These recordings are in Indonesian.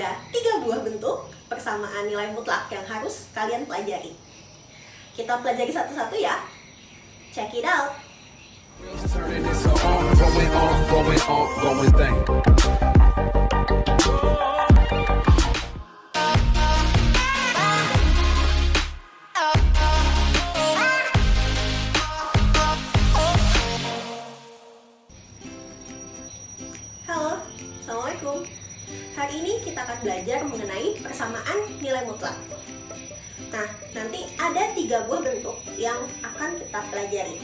ada 3 buah bentuk persamaan nilai mutlak yang harus kalian pelajari. Kita pelajari satu-satu ya. Check it out. Halo, Assalamualaikum. Hari ini kita akan belajar mengenai persamaan nilai mutlak. Nah, nanti ada 3 buah bentuk yang akan kita pelajari.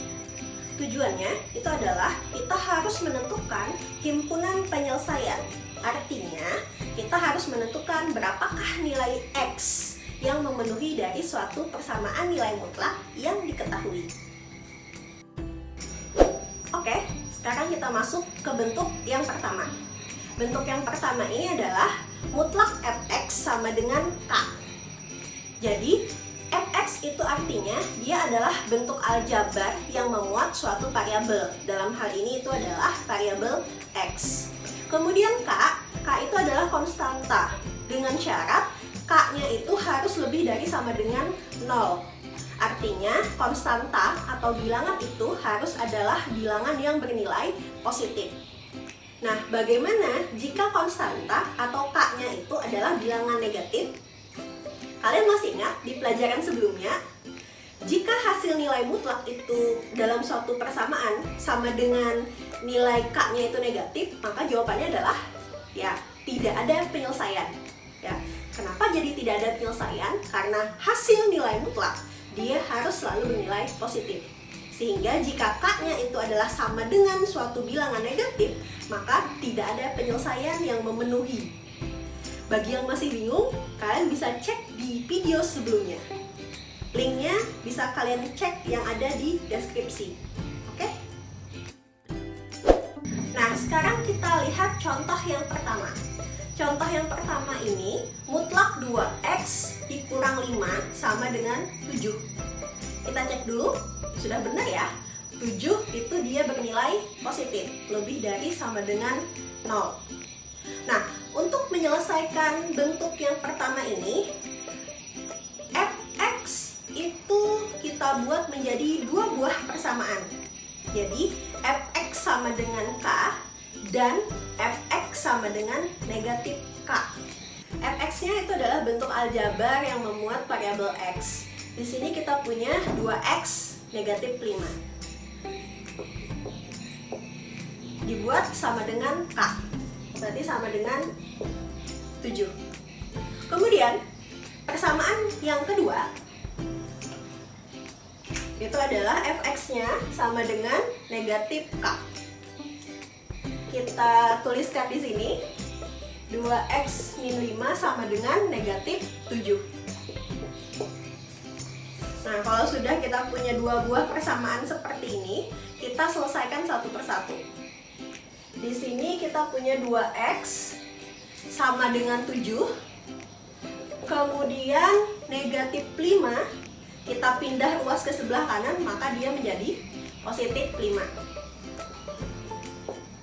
Tujuannya itu adalah kita harus menentukan himpunan penyelesaian. Artinya, kita harus menentukan berapakah nilai X yang memenuhi dari suatu persamaan nilai mutlak yang diketahui. Oke, sekarang kita masuk ke bentuk yang pertama. Bentuk yang pertama ini adalah mutlak fx sama dengan k. Jadi, fx itu artinya dia adalah bentuk aljabar yang memuat suatu variabel. Dalam hal ini itu adalah variabel x. Kemudian k itu adalah konstanta dengan syarat k-nya itu harus lebih dari sama dengan 0. Artinya, konstanta atau bilangan itu harus adalah bilangan yang bernilai positif. Nah, bagaimana jika konstanta atau k-nya itu adalah bilangan negatif? Kalian masih ingat di pelajaran sebelumnya, jika hasil nilai mutlak itu dalam suatu persamaan sama dengan nilai k-nya itu negatif, maka jawabannya adalah ya, tidak ada penyelesaian. Ya, kenapa jadi tidak ada penyelesaian? Karena hasil nilai mutlak dia harus selalu bernilai positif. Sehingga jika k-nya itu adalah sama dengan suatu bilangan negatif, maka tidak ada penyelesaian yang memenuhi. Bagi yang masih bingung, kalian bisa cek di video sebelumnya. Linknya bisa kalian cek yang ada di deskripsi. Oke? Nah, sekarang kita lihat contoh yang pertama. Contoh yang pertama ini, mutlak 2x dikurang 5 sama dengan 7. Kita cek dulu, sudah benar ya? 7 itu dia bernilai positif, lebih dari sama dengan 0. Nah, untuk menyelesaikan bentuk yang pertama ini, fx itu kita buat menjadi 2 buah persamaan. Jadi, fx sama dengan k dan fx sama dengan negatif k. Fx-nya itu adalah bentuk aljabar yang memuat variabel x. Di sini kita punya 2x negatif 5. Dibuat sama dengan k. Berarti sama dengan 7. Kemudian, persamaan yang kedua itu adalah fx-nya sama dengan negatif k. Kita tuliskan di sini 2x min 5 sama dengan negatif 7. Nah, kalau sudah kita punya 2 buah persamaan seperti ini, kita selesaikan satu persatu. Di sini kita punya 2x sama dengan 7. Kemudian negatif 5, kita pindah ruas ke sebelah kanan, maka dia menjadi positif 5.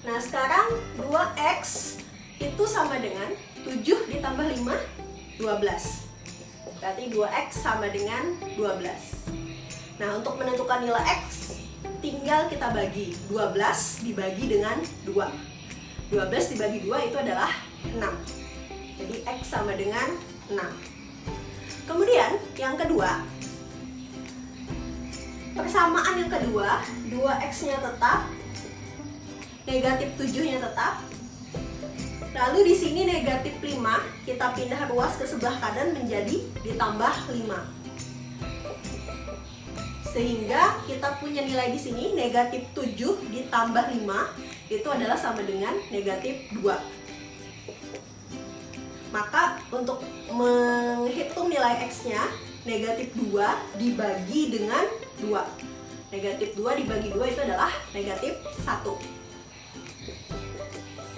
Nah, sekarang 2x itu sama dengan 7 ditambah 5, 12. Berarti 2x sama dengan 12. Nah, untuk menentukan nilai x, tinggal kita bagi 12 dibagi dengan 2. 12 dibagi 2 itu adalah 6. Jadi x sama dengan 6. Kemudian yang kedua, persamaan yang kedua, 2x-nya tetap, negatif 7-nya tetap. Lalu di sini negatif 5, kita pindah ruas ke sebelah kanan menjadi ditambah 5. Sehingga kita punya nilai di sini negatif 7 ditambah 5 itu adalah sama dengan negatif 2. Maka untuk menghitung nilai x-nya, negatif 2 dibagi dengan 2. Negatif 2 dibagi 2 itu adalah negatif 1.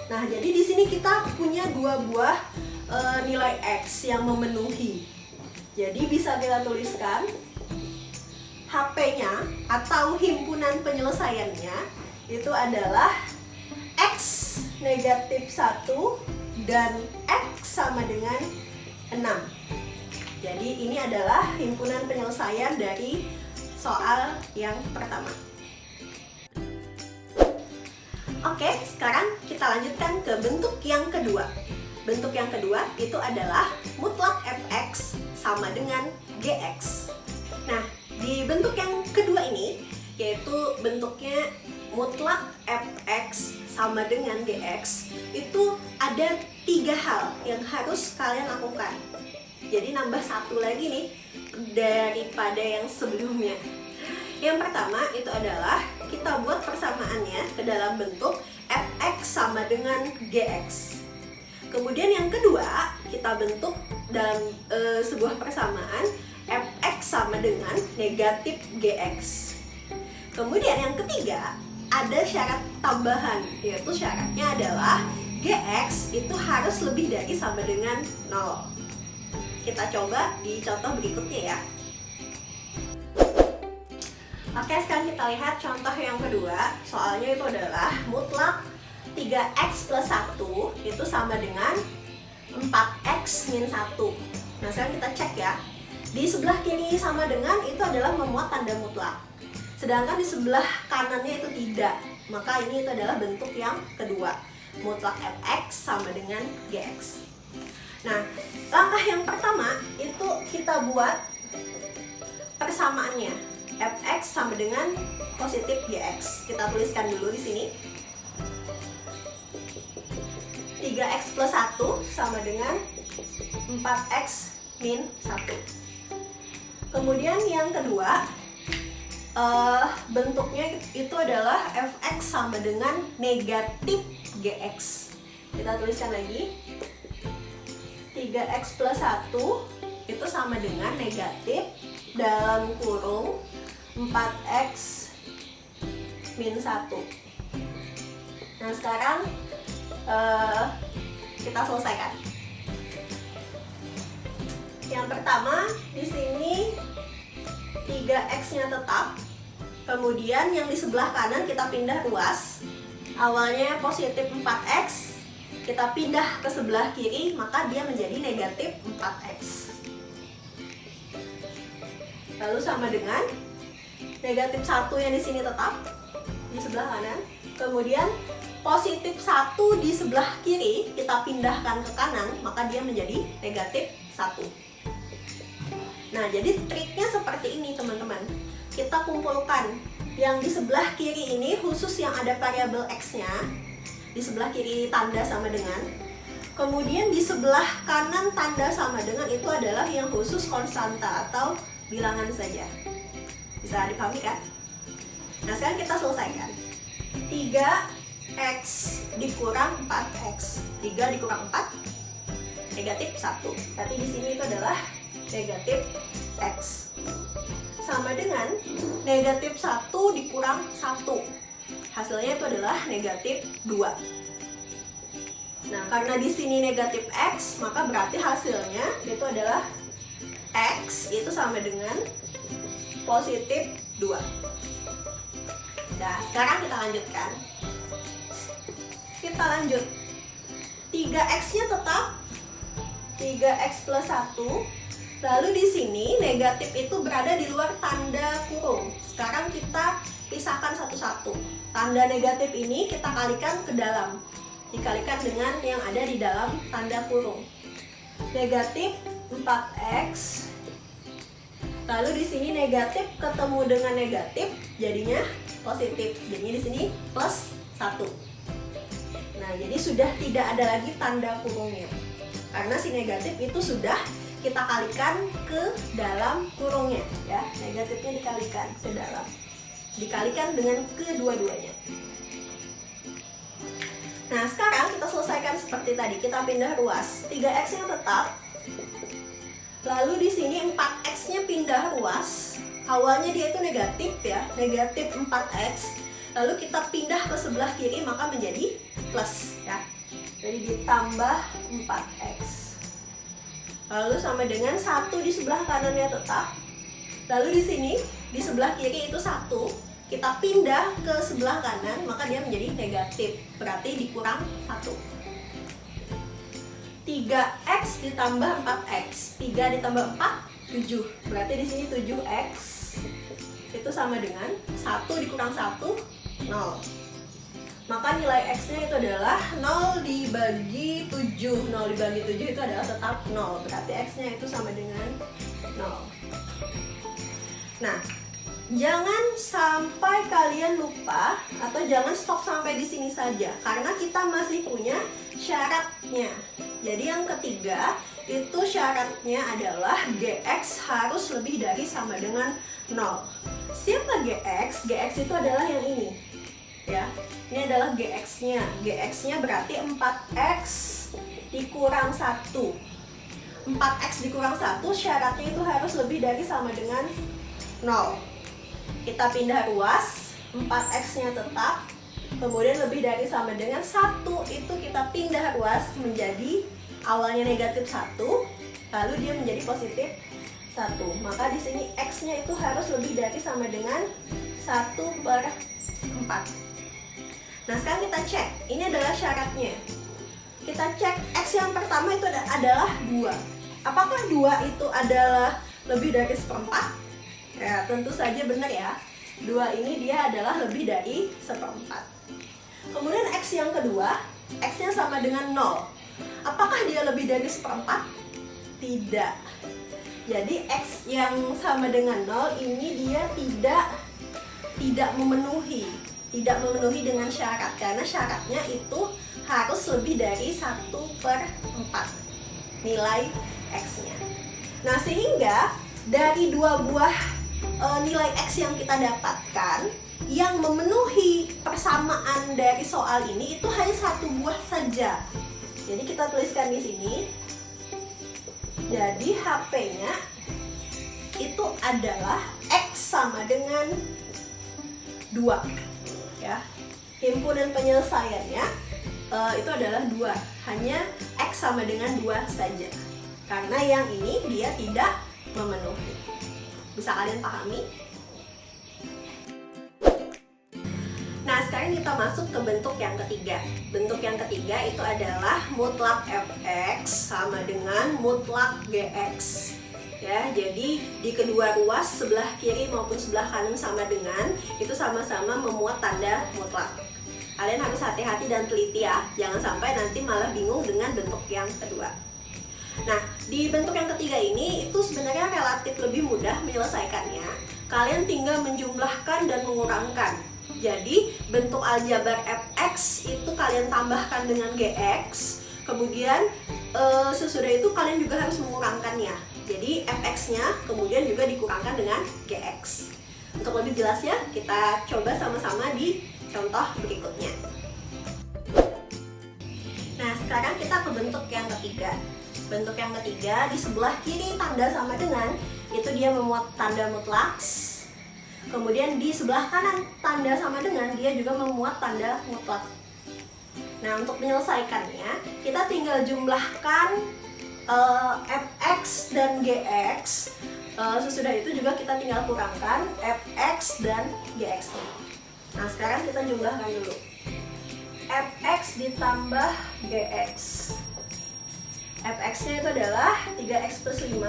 Nah, jadi di sini kita punya 2 buah nilai x yang memenuhi. Jadi bisa kita tuliskan HP-nya atau himpunan penyelesaiannya itu adalah x negatif 1 dan X sama dengan 6. Jadi ini adalah himpunan penyelesaian dari soal yang pertama. Oke, sekarang kita lanjutkan ke bentuk yang kedua. Bentuk yang kedua itu adalah mutlak fx sama dengan gx. Nah, di bentuk yang kedua ini, yaitu bentuknya mutlak fx sama dengan gx, itu ada 3 hal yang harus kalian lakukan. Jadi nambah satu lagi nih daripada yang sebelumnya. Yang pertama itu adalah kita buat persamaannya ke dalam bentuk fx sama dengan gx. Kemudian yang kedua kita bentuk dalam sebuah persamaan fx sama dengan negatif gx. Kemudian yang ketiga ada syarat tambahan, yaitu syaratnya adalah gx itu harus lebih dari sama dengan 0. Kita coba di contoh berikutnya ya. Oke, sekarang kita lihat contoh yang kedua. Soalnya itu adalah mutlak 3x plus 1 itu sama dengan 4x min 1. Nah, sekarang kita cek ya. Di sebelah kiri sama dengan itu adalah memuat tanda mutlak. Sedangkan di sebelah kanannya itu tidak. Maka ini itu adalah bentuk yang kedua. Mutlak fx sama dengan gx. Nah, langkah yang pertama itu kita buat persamaannya. Fx sama dengan positif gx. Kita tuliskan dulu di sini. 3x plus 1 sama dengan 4x min 1. Kemudian yang kedua, bentuknya itu adalah fx sama dengan negatif gx. Kita tuliskan lagi. 3x plus 1 itu sama dengan negatif dalam kurung 4x min 1. Nah, sekarang kita selesaikan. Yang pertama, di sini 3x-nya tetap. Kemudian yang di sebelah kanan kita pindah ruas. Awalnya positif 4x, kita pindah ke sebelah kiri, maka dia menjadi negatif 4x. Lalu sama dengan negatif 1 yang di sini tetap di sebelah kanan. Kemudian positif 1 di sebelah kiri kita pindahkan ke kanan, maka dia menjadi negatif 1. Nah, jadi triknya seperti ini teman-teman. Kita kumpulkan yang di sebelah kiri ini khusus yang ada variabel x-nya. Di sebelah kiri tanda sama dengan. Kemudian di sebelah kanan tanda sama dengan itu adalah yang khusus konstanta atau bilangan saja. Bisa dipahami kan? Nah, sekarang kita selesaikan. 3x dikurang 4x. 3 dikurang 4 negatif 1. Berarti di sini itu adalah negatif x. Sama dengan negatif 1 dikurang 1. Hasilnya itu adalah negatif 2. Nah, karena di sini negatif x, maka berarti hasilnya itu adalah x itu sama dengan positif 2. Nah, sekarang kita lanjutkan. Kita lanjut. 3x-nya tetap 3x plus 1. Lalu di sini negatif itu berada di luar tanda kurung. Sekarang kita pisahkan satu-satu. Tanda negatif ini kita kalikan ke dalam. Dikalikan dengan yang ada di dalam tanda kurung. Negatif 4x. Lalu di sini negatif ketemu dengan negatif, jadinya positif. Jadinya di sini plus 1. Nah, jadi sudah tidak ada lagi tanda kurungnya. Karena si negatif itu sudah kita kalikan ke dalam kurungnya, ya. Negatifnya dikalikan ke dalam. Dikalikan dengan kedua-duanya. Nah, sekarang kita selesaikan seperti tadi. Kita pindah ruas. 3x-nya tetap. Lalu di sini 4x-nya pindah ruas. Awalnya dia itu negatif ya, negatif 4x. Lalu kita pindah ke sebelah kiri maka menjadi plus ya. Jadi ditambah 4x. Lalu sama dengan 1 di sebelah kanannya tetap. Lalu di sini di sebelah kiri itu 1. Kita pindah ke sebelah kanan maka dia menjadi negatif. Berarti dikurang 1. 3x ditambah 4x. 3 ditambah 4, 7. Berarti di sini 7x itu sama dengan 1 dikurang 1, 0. Maka nilai x-nya itu adalah 0 dibagi 7. 0 dibagi 7 itu adalah tetap 0. Berarti x-nya itu sama dengan 0. Nah, jangan sampai kalian lupa atau jangan stop sampai di sini saja, karena kita masih punya syaratnya. Jadi yang ketiga itu syaratnya adalah gx harus lebih dari sama dengan 0. Siapa gx? Gx itu adalah yang ini. Ya, ini adalah gx-nya. Gx-nya berarti 4x dikurang 1. 4x dikurang 1 syaratnya itu harus lebih dari sama dengan 0. Kita pindah ruas, 4x-nya tetap, kemudian lebih dari sama dengan 1 itu kita pindah ruas menjadi awalnya negatif 1, lalu dia menjadi positif 1. Maka di sini x-nya itu harus lebih dari sama dengan 1/4. Nah, sekarang kita cek, ini adalah syaratnya. Kita cek x yang pertama itu adalah 2. Apakah 2 itu adalah lebih dari 1/4? Ya, tentu saja benar ya. 2 ini dia adalah lebih dari 1/4. Kemudian x yang kedua, x-nya sama dengan 0. Apakah dia lebih dari 1/4? Tidak. Jadi x yang sama dengan 0 ini dia tidak memenuhi dengan syarat, karena syaratnya itu harus lebih dari 1/4 nilai x-nya. Nah, sehingga dari dua buah nilai x yang kita dapatkan yang memenuhi persamaan dari soal ini itu hanya satu buah saja. Jadi kita tuliskan di sini. Jadi HP-nya itu adalah x sama dengan 2. Ya. Himpunan penyelesaiannya itu adalah 2. Hanya x sama dengan 2 saja. Karena yang ini dia tidak memenuhi. Bisa kalian pahami? Nah, sekarang kita masuk ke bentuk yang ketiga. Bentuk yang ketiga itu adalah mutlak fx sama dengan mutlak gx. Ya, jadi di kedua ruas sebelah kiri maupun sebelah kanan sama dengan, itu sama-sama memuat tanda mutlak. Kalian harus hati-hati dan teliti ya, jangan sampai nanti malah bingung dengan bentuk yang kedua. Nah, di bentuk yang ketiga ini itu sebenarnya relatif lebih mudah menyelesaikannya. Kalian tinggal menjumlahkan dan mengurangkan. Jadi, bentuk aljabar fx itu kalian tambahkan dengan gx. Kemudian, sesudah itu kalian juga harus mengurangkannya. Jadi, fx-nya kemudian juga dikurangkan dengan gx. Untuk lebih jelasnya, kita coba sama-sama di contoh berikutnya. Nah, sekarang kita ke bentuk yang ketiga. Bentuk yang ketiga, di sebelah kiri tanda sama dengan, itu dia memuat tanda mutlak. Kemudian di sebelah kanan tanda sama dengan, dia juga memuat tanda mutlak. Nah, untuk menyelesaikannya, kita tinggal jumlahkan fx dan gx. Sesudah itu juga kita tinggal kurangkan fx dan gx. Nah, sekarang kita jumlahkan dulu. Fx ditambah gx. Fx-nya itu adalah 3x plus 5.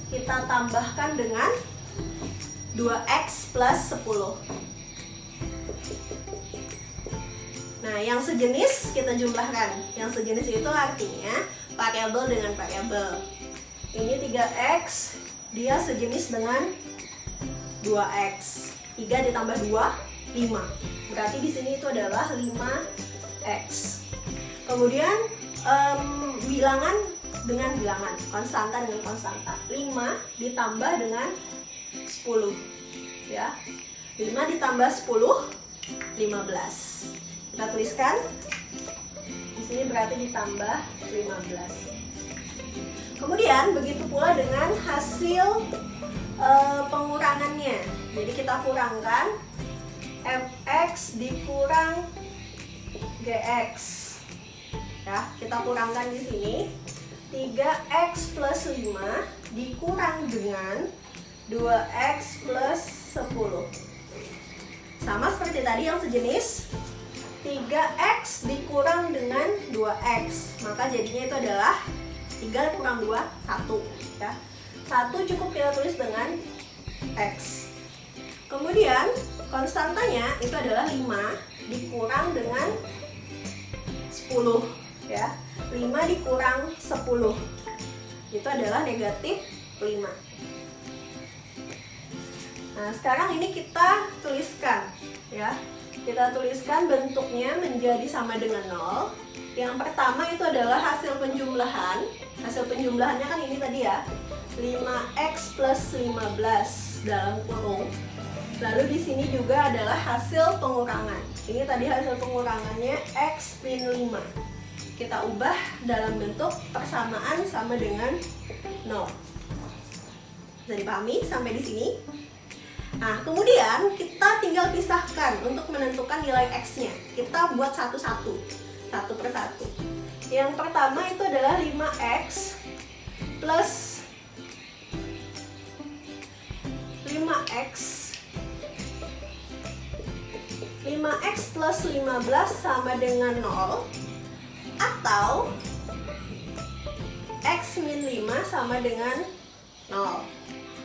Kita tambahkan dengan 2x plus 10. Nah, yang sejenis kita jumlahkan. Yang sejenis itu artinya variabel dengan variabel. Ini 3x, dia sejenis dengan 2x. 3 ditambah 2, 5. Berarti di sini itu adalah 5x. Kemudian bilangan dengan bilangan, konstanta dengan konstanta. 5 ditambah dengan 10. Ya. 5 ditambah 10, 15. Kita tuliskan. Di sini berarti ditambah 15. Kemudian begitu pula dengan hasil pengurangannya. Jadi kita kurangkan fx dikurang gx. Ya, kita kurangkan di sini 3x plus 5 dikurang dengan 2x plus 10. Sama seperti tadi yang sejenis, 3 3x dikurang dengan 2x. Maka jadinya itu adalah 3 kurang 2, 1 ya. 1 cukup kita tulis dengan x. Kemudian konstantanya itu adalah 5 dikurang dengan 10 ya. 5 dikurang 10 itu adalah negatif 5. Nah, sekarang ini kita tuliskan ya. Kita tuliskan bentuknya menjadi sama dengan 0. Yang pertama itu adalah hasil penjumlahan. Hasil penjumlahannya kan ini tadi ya, 5x plus 15 dalam kurung. Lalu di sini juga adalah hasil pengurangan. Ini tadi hasil pengurangannya x min 5. Kita ubah dalam bentuk persamaan sama dengan 0. Bisa dipahami sampai di sini? Nah, kemudian kita tinggal pisahkan untuk menentukan nilai x-nya. Kita buat satu-satu, satu per satu. Yang pertama itu adalah 5x plus 5x plus 15 sama dengan 0, atau x min 5 sama dengan 0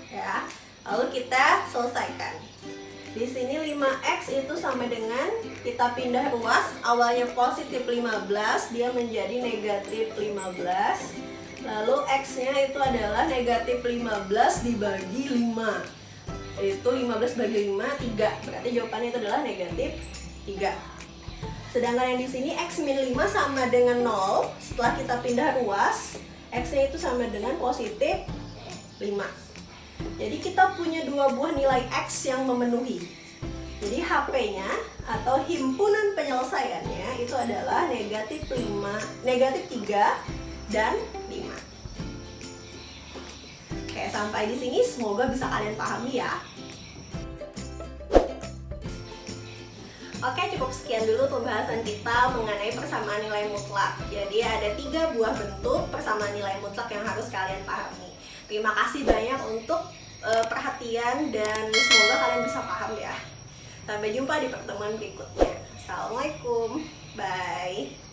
ya. Lalu kita selesaikan. Di sini 5x itu sama dengan, kita pindah ruas, awalnya positif 15, dia menjadi negatif 15. Lalu x-nya itu adalah negatif 15 dibagi 5. Itu 15 bagi 5, 3. Berarti jawabannya itu adalah negatif 3. Sedangkan yang di sini x min 5 sama dengan 0. Setelah kita pindah ruas, x-nya itu sama dengan positif 5. Jadi kita punya dua buah nilai x yang memenuhi. Jadi HP-nya atau himpunan penyelesaiannya itu adalah negatif 5, negatif 3 dan 5. Oke, sampai di sini semoga bisa kalian pahami ya. Oke, cukup sekian dulu pembahasan kita mengenai persamaan nilai mutlak. Jadi ada 3 buah bentuk persamaan nilai mutlak yang harus kalian pahami. Terima kasih banyak untuk perhatian dan semoga kalian bisa paham ya. Sampai jumpa di pertemuan berikutnya. Assalamualaikum. Bye.